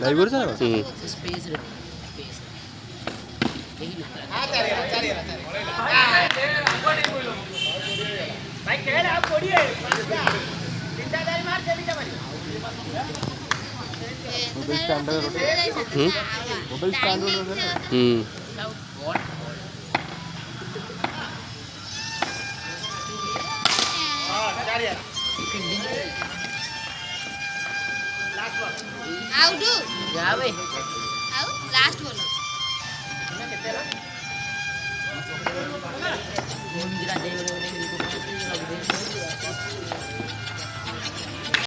Live କରୁଛ ନା? Mobile stand mobile stand out जा बे आउ लास्ट बोलो केतेला मुंजरा दे